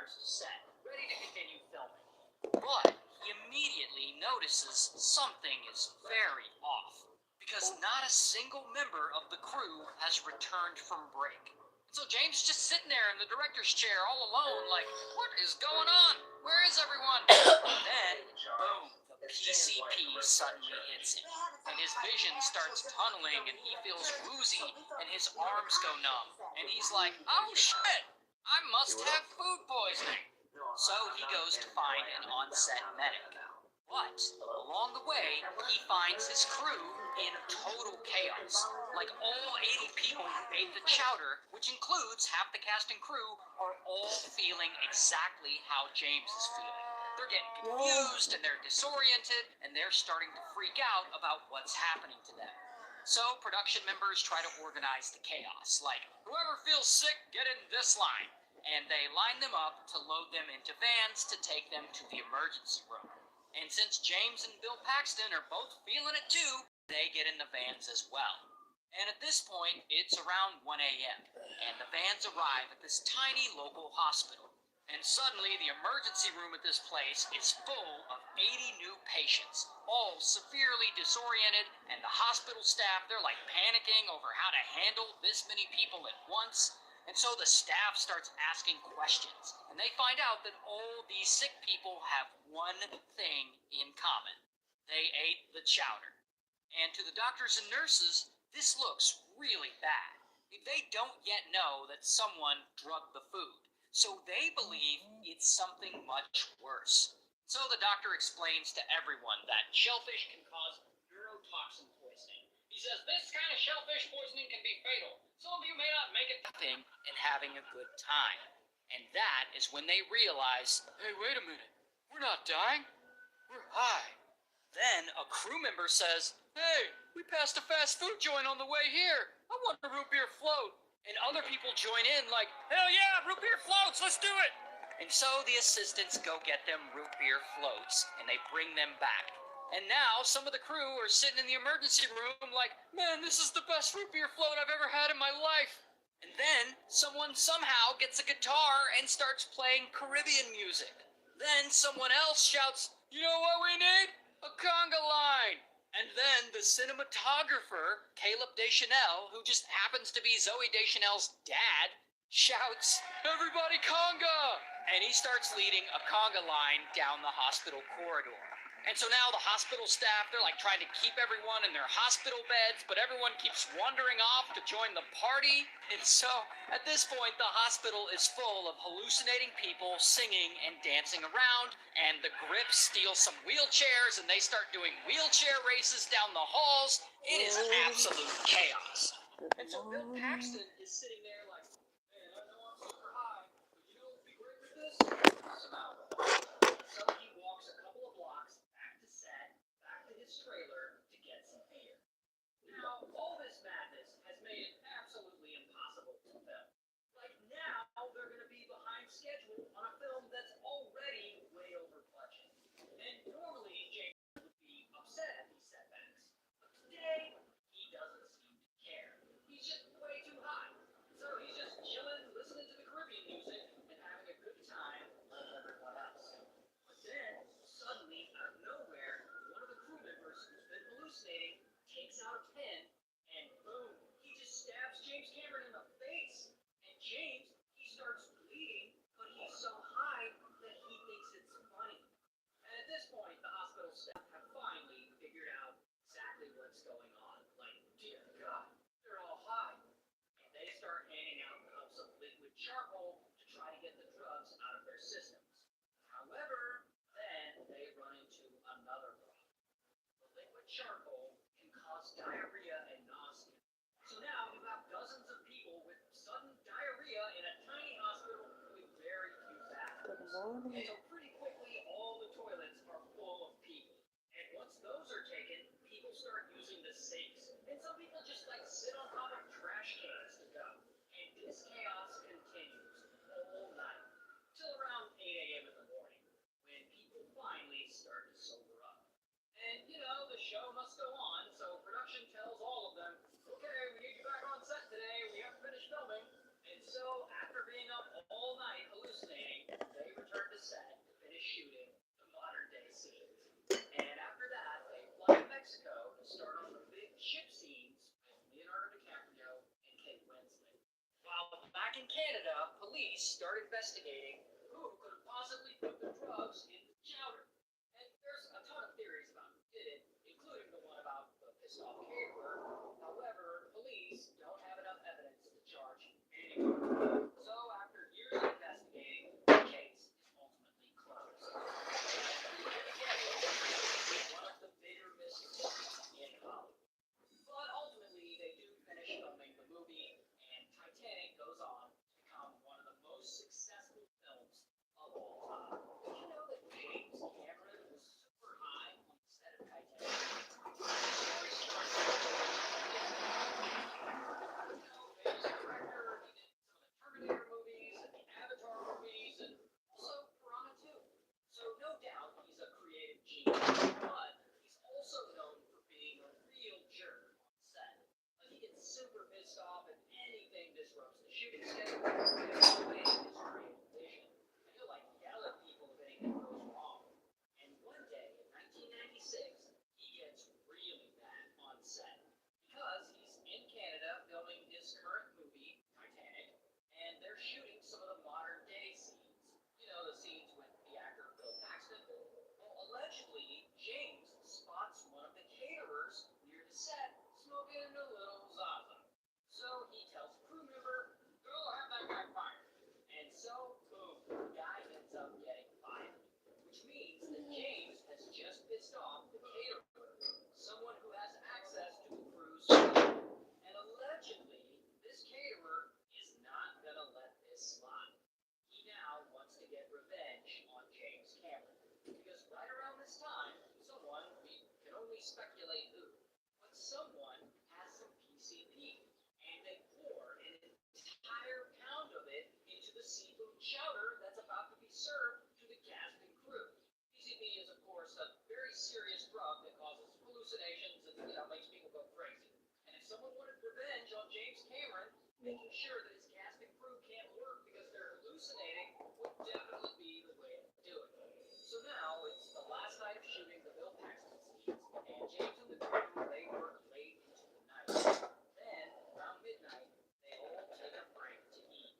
returns to set, ready to continue filming. But he immediately notices something is very off, because not a single member of the crew has returned from break. So James is just sitting there in the director's chair all alone, like, what is going on? Where is everyone? Then, boom, the PCP suddenly hits him, and his vision starts tunneling, and he feels woozy, and his arms go numb, and he's like, oh shit, I must have food poisoning. So he goes to find an on-set medic. But along the way, he finds his crew in total chaos. Like all 80 people who ate the chowder, which includes half the cast and crew, are all feeling exactly how James is feeling. They're getting confused and they're disoriented and they're starting to freak out about what's happening to them. So production members try to organize the chaos, like, whoever feels sick, get in this line. And they line them up to load them into vans to take them to the emergency room. And since James and Bill Paxton are both feeling it too, they get in the vans as well. And at this point, it's around 1 a.m., and the vans arrive at this tiny local hospital. And suddenly, the emergency room at this place is full of 80 new patients, all severely disoriented, and the hospital staff, they're like panicking over how to handle this many people at once. And so the staff starts asking questions, and they find out that all these sick people have one thing in common. They ate the chowder. And to the doctors and nurses, this looks really bad. They don't yet know that someone drugged the food, so they believe it's something much worse. So the doctor explains to everyone that shellfish can cause neurotoxin poisoning. He says this kind of shellfish poisoning can be fatal. Some of you may not make it laughing and having a good time. And that is when they realize, hey, wait a minute, we're not dying, we're high. Then a crew member says, hey, we passed a fast food joint on the way here. I want a root beer float. And other people join in like, hell yeah, root beer floats, let's do it. And so the assistants go get them root beer floats and they bring them back. And now some of the crew are sitting in the emergency room like, man, this is the best root beer float I've ever had in my life. And then someone somehow gets a guitar and starts playing Caribbean music. Then someone else shouts, you know what we need? A conga line. And then the cinematographer, Caleb Deschanel, who just happens to be Zooey Deschanel's dad, shouts, everybody conga! And he starts leading a conga line down the hospital corridor. And so now the hospital staff, they're like trying to keep everyone in their hospital beds, but everyone keeps wandering off to join the party. And so at this point, the hospital is full of hallucinating people singing and dancing around, and the grips steal some wheelchairs and they start doing wheelchair races down the halls. It is absolute chaos. And so Bill Paxton is sitting there like, man, I know I'm super high, but you know what would be great with this? Smell. So he walks a couple of blocks back to his trailer to get some air. Now, all this madness has made it absolutely impossible to film. Like now, they're going to be behind schedule on a film that's already way over budget. And normally, James would be upset at these setbacks. But today, he doesn't seem to care. He's just way too high. So he's just chilling, listening to the Caribbean music, and having a good time like everyone else. But then, suddenly, out of nowhere, one of the crew members who's been hallucinating takes out a pen, and boom, he just stabs James Cameron in the face. And James, he starts bleeding, but he's so high that he thinks it's funny. And at this point, the hospital staff have finally figured out exactly what's going on. Like, dear God, they're all high. And they start handing out cups of liquid charcoal to try to get the drugs out of their systems. However, then they run into another problem. The liquid charcoal can cause diarrhea and nausea. So now you have dozens of people with sudden diarrhea in a tiny hospital with very few bathrooms. And so pretty quickly, all the toilets are full of people. And once those are taken, people start using the sinks. And some people just like sit on top of trash cans to go. And this chaos continues all night till around 8 a.m. in the morning, when people finally start to sober up. And, you know, the show must go on, so production tells all of them, okay, we need you back on set today, we haven't finished filming. And so, after being up all night hallucinating, in Canada, police start investigating who could have possibly put the drugs in the chowder. And there's a ton of theories about who did it, including the one about the pissed off caterer. However, police don't have enough evidence to charge anyone. So after years of investigating, the case is ultimately closed. One of the bigger mysteries in Hollywood. But ultimately, they do finish filming the movie, and Titanic goes on to become one of the most successful films of all time. Did you know that James Cameron was super high on the set of Titanic? The story starts famous director. He did some of the Terminator movies and the Avatar movies, and also Piranha 2. So no doubt he's a creative genius, but he's also known for being a real jerk on set. Like, he gets super pissed off if anything disrupts the shooting schedule and away his creative vision. And he'll like yell at people if anything goes wrong. And one day in 1996, he gets really mad on set because he's in Canada filming his current movie, Titanic, and they're shooting some of the modern day scenes. You know, the scenes with the actor Bill Paxton. Well, allegedly, James spots one of the caterers near the set smoking a little Zaza. So he tells a crew member, go have that guy fired. And so, boom, the guy ends up getting fired. Which means that James has just pissed off the caterer, someone who has access to the crew's food. And allegedly, this caterer is not going to let this slide. He now wants to get revenge on James Cameron. Because right around this time, someone, we can only speculate who, but someone has some PCP, and they pour an entire pound of it into the seafood chowder that's about to be served to the cast and crew. PCP is, of course, a very serious drug that causes hallucinations and, makes people go crazy. And if someone wanted revenge on James Cameron, making sure that his cast and crew can't work because they're hallucinating would definitely be the way to do it. So now it's the last night of shooting the Bill Paxton scenes, and James and the crew, they work late into the night. Then, around midnight, they all take a break to eat,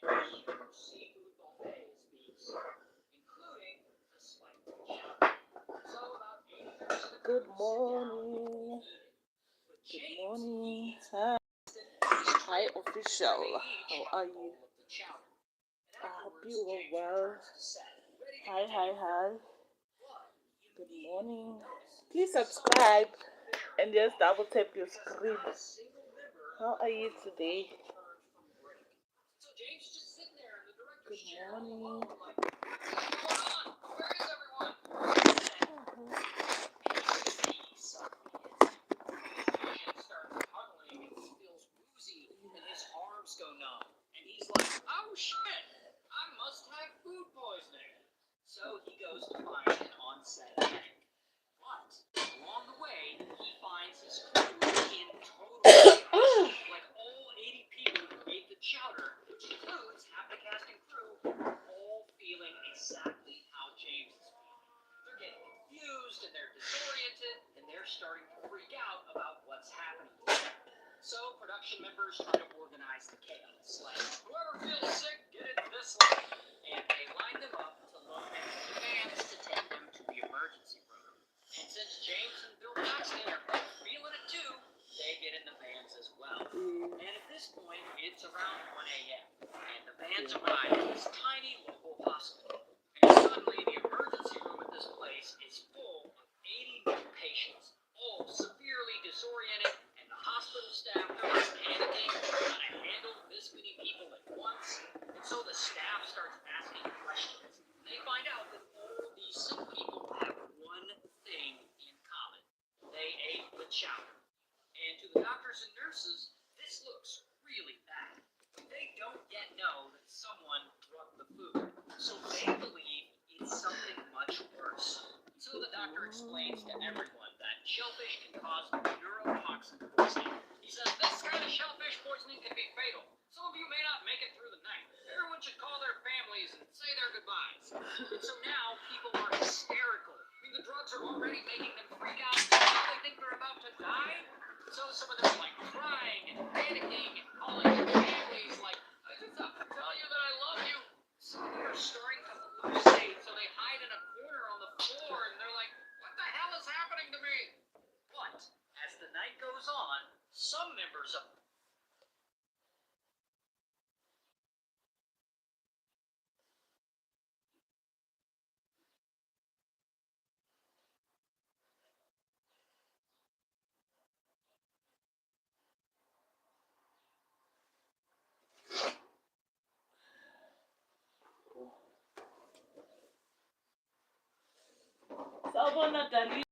and a huge seafood buffet is being served, including the spiked chowder. So about 80% of the Good crew sit down morning. and eat it. But Good James morning. eats Hi. Hi, where official. they each How have are a you? bowl of the chowder. And I hope afterwards, you are James well. returns to set, ready to Hi. continue. But Good immediately morning. notices Please something subscribe very and just off, double tap your because screen. not a single member How of the are you crew today? has returned from break. So James is just sitting there in the director's Good chair all morning. alone, like, what's going on? Where is everyone? And then he sees something hits him. His vision starts puddling and he feels woozy and his arms go numb. And he's like, oh shit, I must have food poisoning. So he goes to find an on-set medic. But along the way, he finds his crew in total chaos. Like all 80 people who ate the chowder, which includes half the cast and crew, are all feeling exactly how James is feeling. They're getting confused and they're disoriented and they're starting to freak out about what's happening to them. So production members try to organize the chaos. Like, whoever feels sick, get into this line. And they line them up to load into vans to take them to the emergency room. And since James and Bill Paxton are both feeling it too, they get in the vans as well. And at this point, it's around 1 a.m. And the vans arrive at this tiny local hospital. And suddenly, the emergency room at this place is full of 80 new patients, all severely disoriented, and the hospital staff is panicking trying to handle this many people at once. And so the staff starts asking questions. And they find out that all these sick people have one thing in common. They ate the chowder. And to the doctors and nurses, this looks really bad. They don't yet know that someone brought the food. So they believe it's something much worse. So the doctor explains to everyone that shellfish can cause neurotoxin poisoning. He says this kind of shellfish poisoning can be fatal. Some of you may not make it through the night. Everyone should call their families and say their goodbyes. And so now people are hysterical. I mean, the drugs are already making them freak out. Now they think they're about to die. So some of them are like crying and panicking and calling their families like, it's a starting to hallucinate, so they hide in a corner on the floor, and they're like, "What the hell is happening to me?" But as the night goes on, some members of Sabona Dali.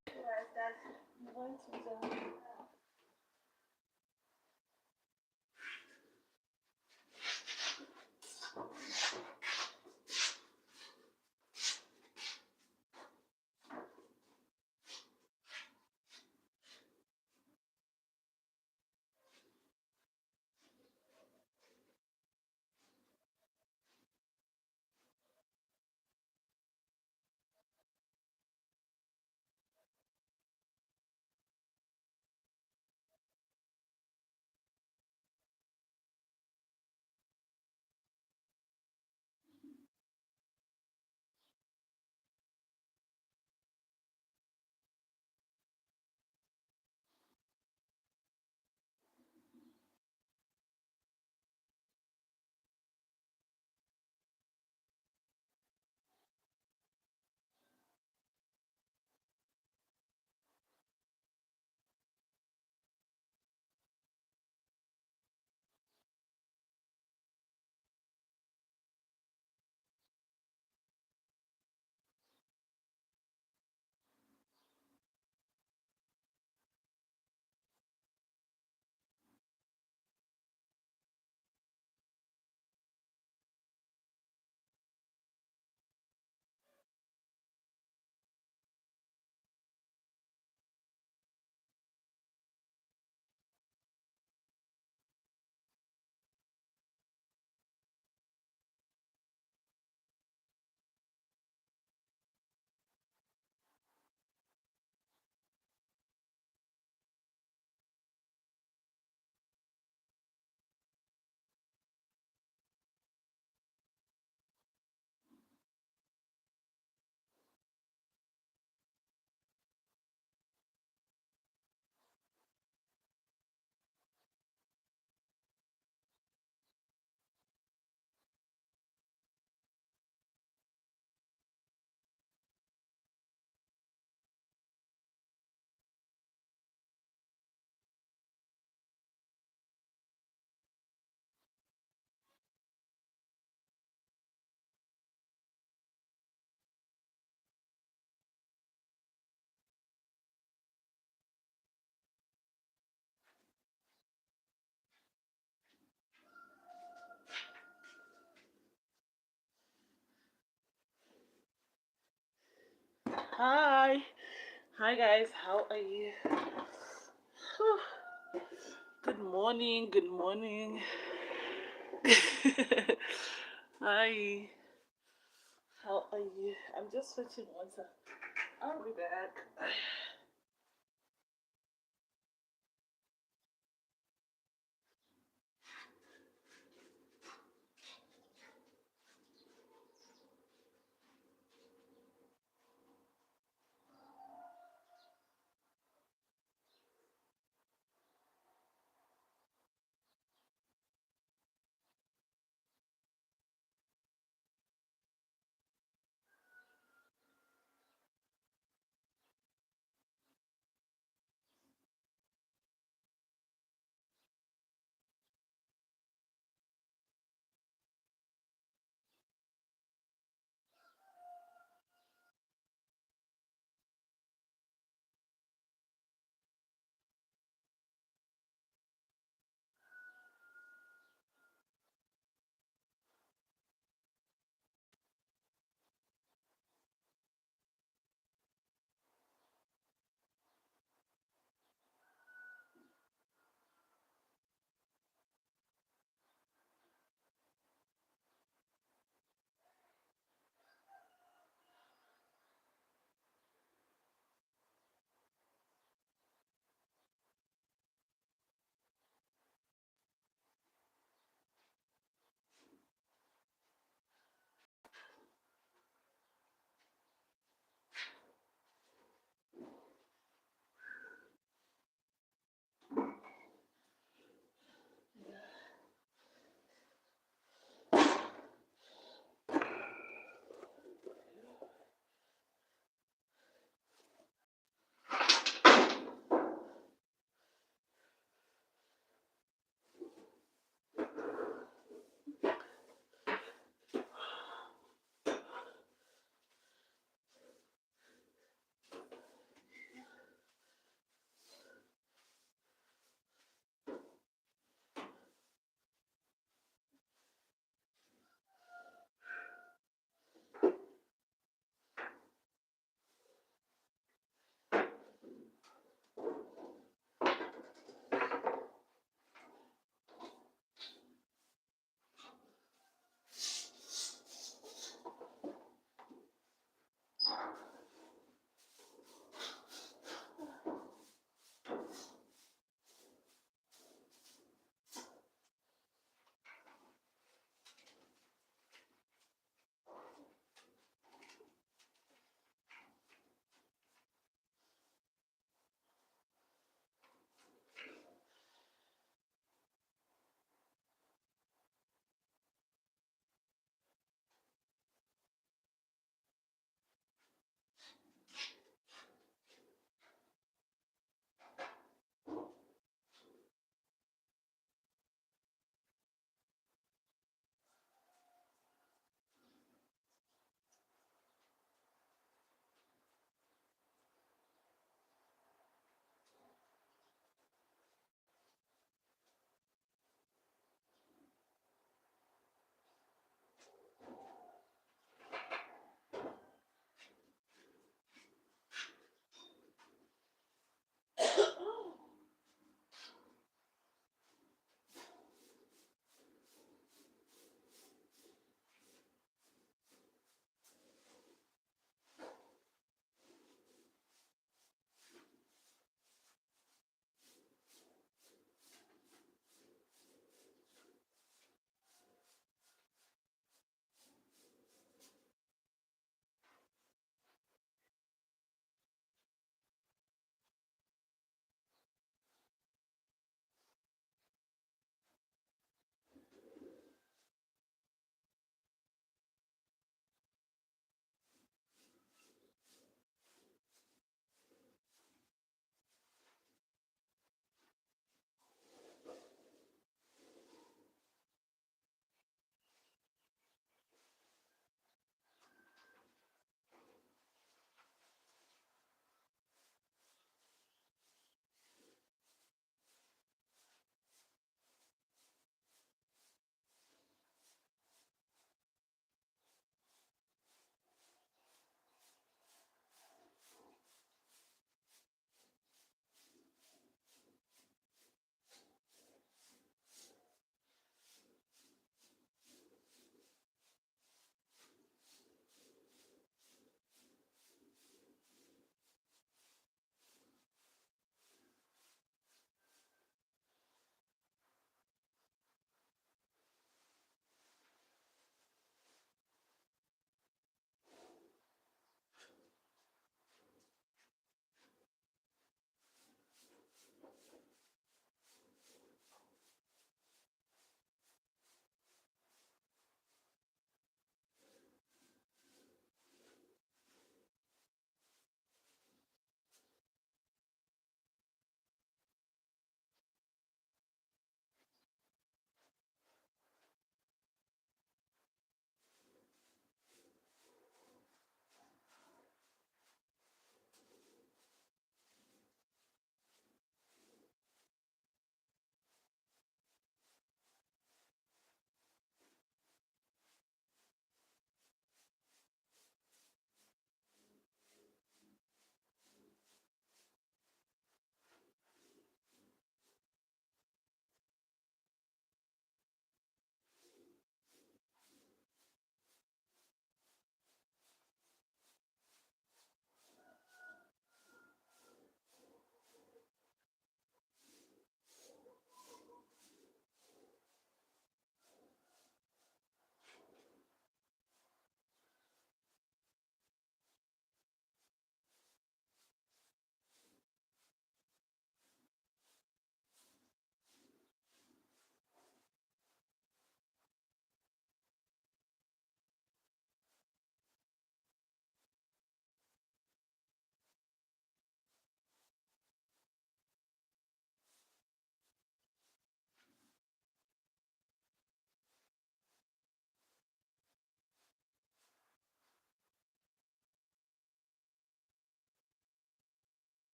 Hi. Hi guys, how are you? Whew. Good morning, good morning. Hi. How are you? I'm just fetching water. I'll be back.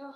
Ugh.